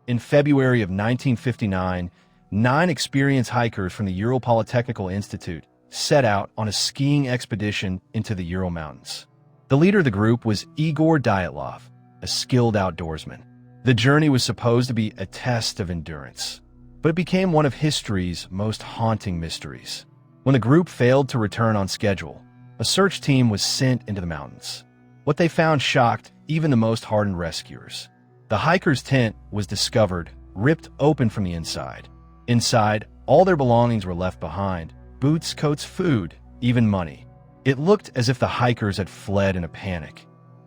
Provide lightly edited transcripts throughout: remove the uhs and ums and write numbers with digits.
In February of 1959, 9 experienced hikers from the Ural Polytechnical Institute set out on a skiing expedition into the Ural Mountains. The leader of the group was Igor Dyatlov, a skilled outdoorsman. The journey was supposed to be a test of endurance, but it became one of history's most haunting mysteries. When the group failed to return on schedule, a search team was sent into the mountains. What they found shocked even the most hardened rescuers. The hiker's tent was discovered, ripped open from the inside. Inside, all their belongings were left behind: boots, coats, food, even money. It looked as if the hikers had fled in a panic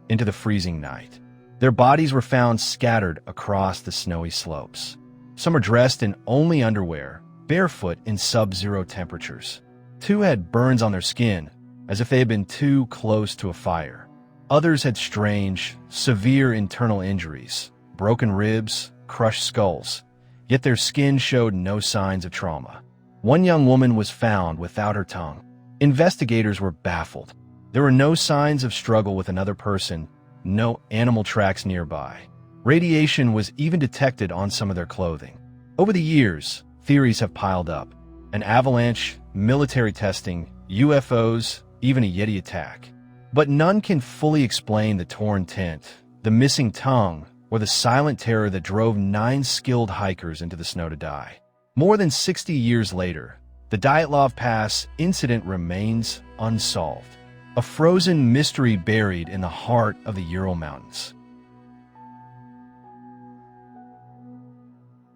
into the freezing night. Their bodies were found scattered across the snowy slopes. Some were dressed in only underwear, barefoot in sub-zero temperatures. 2 had burns on their skin, as if they had been too close to a fire. Others had strange, severe internal injuries, broken ribs, crushed skulls, yet their skin showed no signs of trauma. One young woman was found without her tongue. Investigators were baffled. There were no signs of struggle with another person, no animal tracks nearby. Radiation was even detected on some of their clothing. Over the years, theories have piled up: an avalanche, military testing, UFOs, even a Yeti attack. But none can fully explain the torn tent, the missing tongue, or the silent terror that drove 9 skilled hikers into the snow to die. More than 60 years later, the Dyatlov Pass incident remains unsolved, a frozen mystery buried in the heart of the Ural Mountains.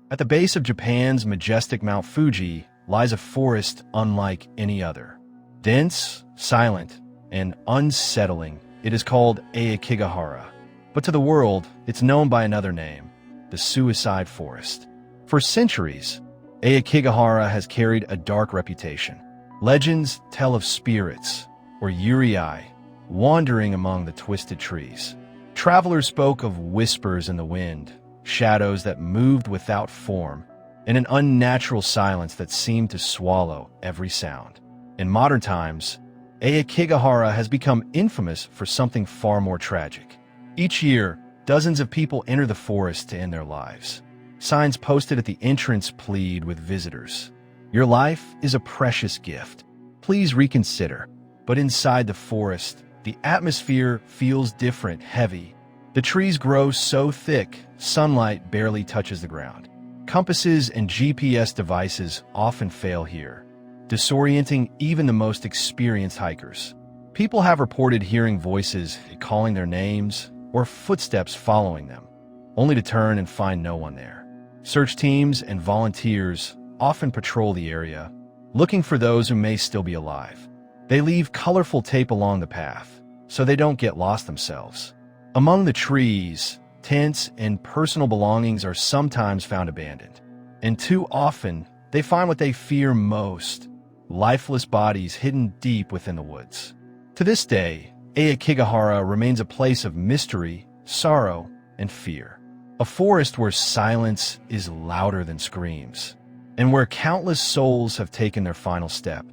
At the base of Japan's majestic Mount Fuji lies a forest unlike any other. Dense, silent, and unsettling, it is called Aokigahara. But to the world, it's known by another name: the Suicide Forest. For centuries, Aokigahara has carried a dark reputation. Legends tell of spirits, or eerie, wandering among the twisted trees. Travelers spoke of whispers in the wind, shadows that moved without form, and an unnatural silence that seemed to swallow every sound. In modern times, Aokigahara has become infamous for something far more tragic. Each year, dozens of people enter the forest to end their lives. Signs posted at the entrance plead with visitors: "Your life is a precious gift. Please reconsider." But inside the forest, the atmosphere feels different, heavy. The trees grow so thick, sunlight barely touches the ground. Compasses and GPS devices often fail here, disorienting even the most experienced hikers. People have reported hearing voices calling their names or footsteps following them, only to turn and find no one there. Search teams and volunteers often patrol the area, looking for those who may still be alive. They leave colorful tape along the path, so they don't get lost themselves. Among the trees, tents and personal belongings are sometimes found abandoned. And too often, they find what they fear most: lifeless bodies hidden deep within the woods. To this day, Aokigahara remains a place of mystery, sorrow, and fear. A forest where silence is louder than screams, and where countless souls have taken their final step.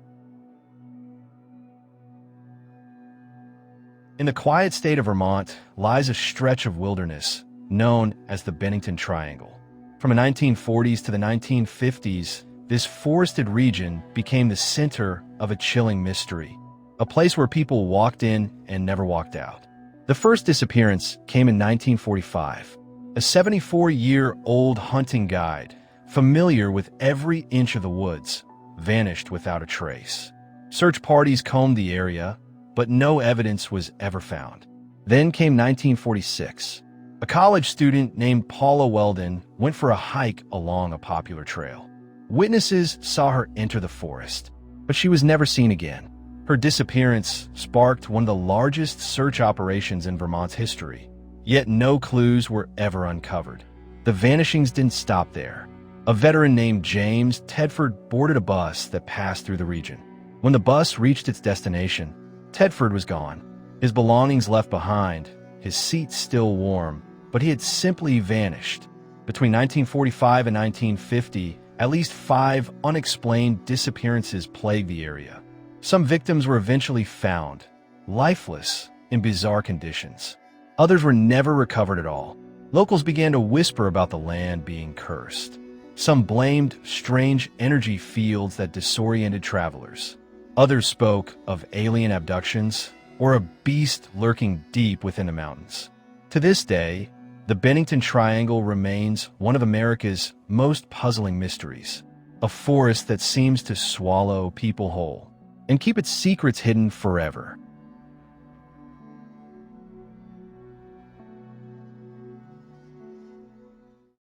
In the quiet state of Vermont lies a stretch of wilderness known as the Bennington Triangle. From the 1940s to the 1950s, this forested region became the center of a chilling mystery, a place where people walked in and never walked out. The first disappearance came in 1945. A 74-year-old hunting guide, familiar with every inch of the woods, vanished without a trace. Search parties combed the area, but no evidence was ever found. Then came 1946. A college student named Paula Weldon went for a hike along a popular trail. Witnesses saw her enter the forest, but she was never seen again. Her disappearance sparked one of the largest search operations in Vermont's history, yet no clues were ever uncovered. The vanishings didn't stop there. A veteran named James Tedford boarded a bus that passed through the region. When the bus reached its destination, Tedford was gone. His belongings left behind, his seat still warm, but he had simply vanished. Between 1945 and 1950, at least 5 unexplained disappearances plagued the area. Some victims were eventually found, lifeless, in bizarre conditions. Others were never recovered at all. Locals began to whisper about the land being cursed. Some blamed strange energy fields that disoriented travelers. Others spoke of alien abductions or a beast lurking deep within the mountains. To this day, the Bennington Triangle remains one of America's most puzzling mysteries, a forest that seems to swallow people whole and keep its secrets hidden forever.